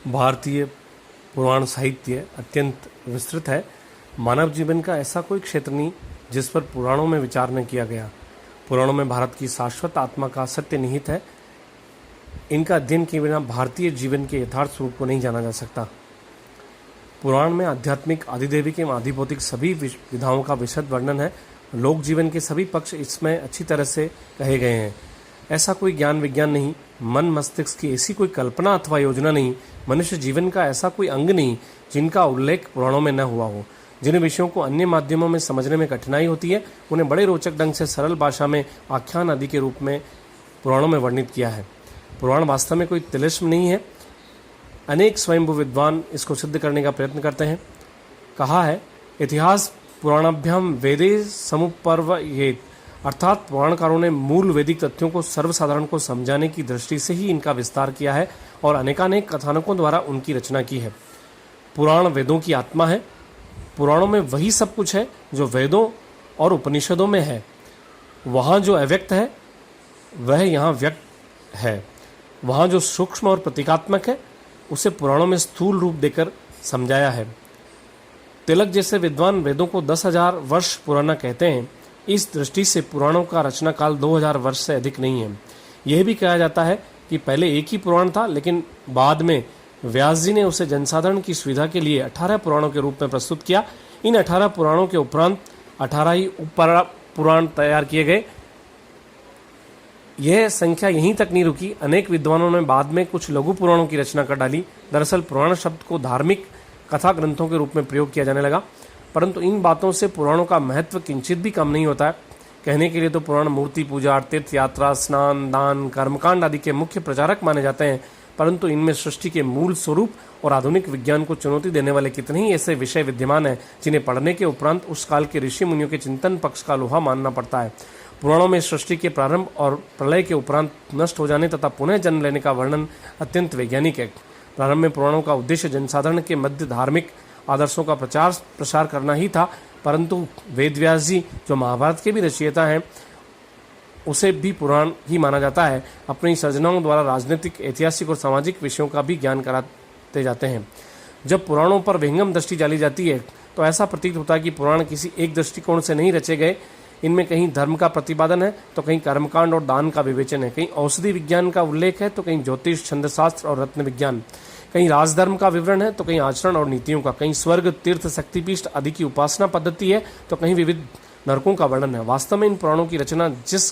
भारतीय पुराण साहित्य अत्यंत विस्तृत है। मानव जीवन का ऐसा कोई क्षेत्र नहीं जिस पर पुराणों में विचार न किया गया। पुराणों में भारत की शाश्वत आत्मा का सत्य निहित है। इनका अध्ययन के बिना भारतीय जीवन के यथार्थ स्वरूप को नहीं जाना जा सकता। पुराण में आध्यात्मिक, आधिदैविक एवं आधिभौतिक सभी विधाओं का विशद वर्णन है। लोक जीवन के सभी पक्ष इसमें अच्छी तरह से कहे गए हैं। ऐसा कोई ज्ञान विज्ञान नहीं, मन मस्तिष्क की ऐसी कोई कल्पना अथवा योजना नहीं, मनुष्य जीवन का ऐसा कोई अंग नहीं जिनका उल्लेख पुराणों में न हुआ हो। जिन विषयों को अन्य माध्यमों में समझने में कठिनाई होती है, उन्हें बड़े रोचक ढंग से सरल भाषा में आख्यान आदि के रूप में पुराणों में वर्णित किया है। पुराण वास्तव में कोई तिलिस्म नहीं है। अनेक स्वयंभू विद्वान इसको सिद्ध करने का प्रयत्न करते हैं। कहा है, इतिहास पुराणाभ्याम वेदे समुपर्वयेत, अर्थात पुराणकारों ने मूल वैदिक तथ्यों को सर्वसाधारण को समझाने की दृष्टि से ही इनका विस्तार किया है और अनेकानेक कथानकों द्वारा उनकी रचना की है। पुराण वेदों की आत्मा है। पुराणों में वही सब कुछ है जो वेदों और उपनिषदों में है। वहाँ जो अव्यक्त है वह यहाँ व्यक्त है। वहाँ जो सूक्ष्म और प्रतीकात्मक है उसे पुराणों में स्थूल रूप देकर समझाया है। तिलक जैसे विद्वान वेदों को 10,000 वर्ष पुराना कहते हैं। इस दृष्टि से पुराणों का रचना काल 2000 वर्ष से अधिक नहीं है। यह भी कहा जाता है कि पहले एक ही पुराण था, लेकिन बाद में व्यास जी ने उसे जनसाधारण की सुविधा के लिए 18 पुराणों के रूप में प्रस्तुत किया। इन 18 पुराणों के उपरांत 18 ही उप पुराण तैयार किए गए। यह संख्या यहीं तक नहीं रुकी। अनेक विद्वानों ने बाद में कुछ लघु पुराणों की रचना कर डाली। दरअसल पुराण शब्द को धार्मिक कथा ग्रंथों के रूप में प्रयोग किया जाने लगा, परंतु इन बातों से पुराणों का महत्व किंचित भी कम नहीं होता है। कहने के लिए तो पुराण मूर्ति पूजा, तीर्थ यात्रा, स्नान, दान, कर्मकांड आदि के मुख्य प्रचारक माने जाते हैं, परंतु इनमें सृष्टि के मूल स्वरूप और आधुनिक विज्ञान को चुनौती देने वाले कितने ही ऐसे विषय विद्यमान हैं जिन्हें पढ़ने के उपरांत उस काल के ऋषि मुनियों के चिंतन पक्ष का लोहा मानना पड़ता है। पुराणों में सृष्टि के प्रारंभ और प्रलय के उपरांत नष्ट हो जाने तथा पुनः जन्म लेने का वर्णन अत्यंत वैज्ञानिक है। प्रारंभ में पुराणों का उद्देश्य जनसाधारण के मध्य धार्मिक आदर्शों का प्रचार प्रसार करना ही था, परंतु वेदव्यास जी जो महाभारत के भी रचयिता हैं, उसे भी पुराण ही माना जाता है। अपनी सर्जनाओं द्वारा राजनीतिक, ऐतिहासिक और सामाजिक विषयों का भी ज्ञान कराते जाते हैं। जब पुराणों पर विहंगम दृष्टि डाली जाती है तो ऐसा प्रतीत होता है कि पुराण किसी एक दृष्टिकोण से नहीं रचे गए। इनमें कहीं धर्म का प्रतिपादन है तो कहीं कर्मकांड और दान का विवेचन है, कहीं औषधि विज्ञान का उल्लेख है तो कहीं ज्योतिष, छंदशास्त्र और रत्न विज्ञान, कहीं राजधर्म का विवरण है तो कहीं आचरण और नीतियों का, कहीं स्वर्ग, तीर्थ, शक्तिपीठ आदि की उपासना पद्धति है तो कहीं विविध नरकों का वर्णन है। वास्तव में इन पुराणों की रचना जिस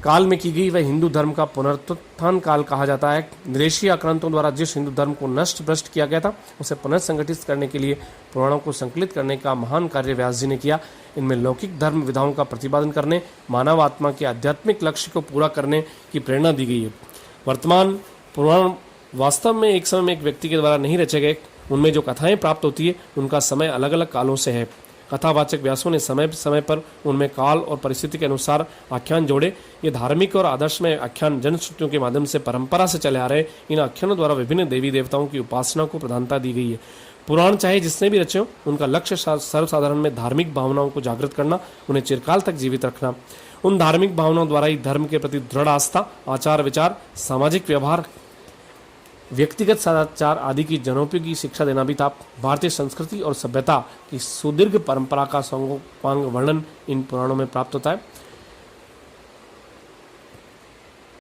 काल में की गई वह हिंदू धर्म का पुनरुत्थान काल कहा जाता है। विदेशी आक्रांतों द्वारा जिस हिंदू धर्म को नष्ट भ्रष्ट किया गया था उसे पुनर्संगठित करने के लिए पुराणों को संकलित करने का महान कार्य व्यास जी ने किया। इनमें लौकिक धर्म विधाओं का प्रतिपादन करने, मानव आत्मा के आध्यात्मिक लक्ष्य को पूरा करने की प्रेरणा दी गई है। वर्तमान पुराण वास्तव में एक समय में एक व्यक्ति के द्वारा नहीं रचे गए। उनमें जो कथाएं प्राप्त होती है उनका समय अलग अलग कालों से है। कथावाचक व्यासों ने समय समय पर उनमें काल और परिस्थिति के अनुसार आख्यान जोड़े। ये धार्मिक और आदर्शमय आख्यान जनश्रुतियों के माध्यम से परंपरा से चले आ रहे। इन आख्यानों द्वारा विभिन्न देवी देवताओं की उपासना को प्रधानता दी गई है। पुराण चाहे जिसने भी रचे हो, उनका लक्ष्य सर्वसाधारण में धार्मिक भावनाओं को जागृत करना, उन्हें चिरकाल तक जीवित रखना। उन धार्मिक भावनाओं द्वारा ही धर्म के प्रति दृढ़ आस्था, आचार विचार, सामाजिक व्यवहार, व्यक्तिगत सदाचार आदि की जनोपयोगी शिक्षा देना भी था। भारतीय संस्कृति और सभ्यता की सुदीर्घ परंपरा का सांगोपांग वर्णन इन पुराणों में प्राप्त होता है।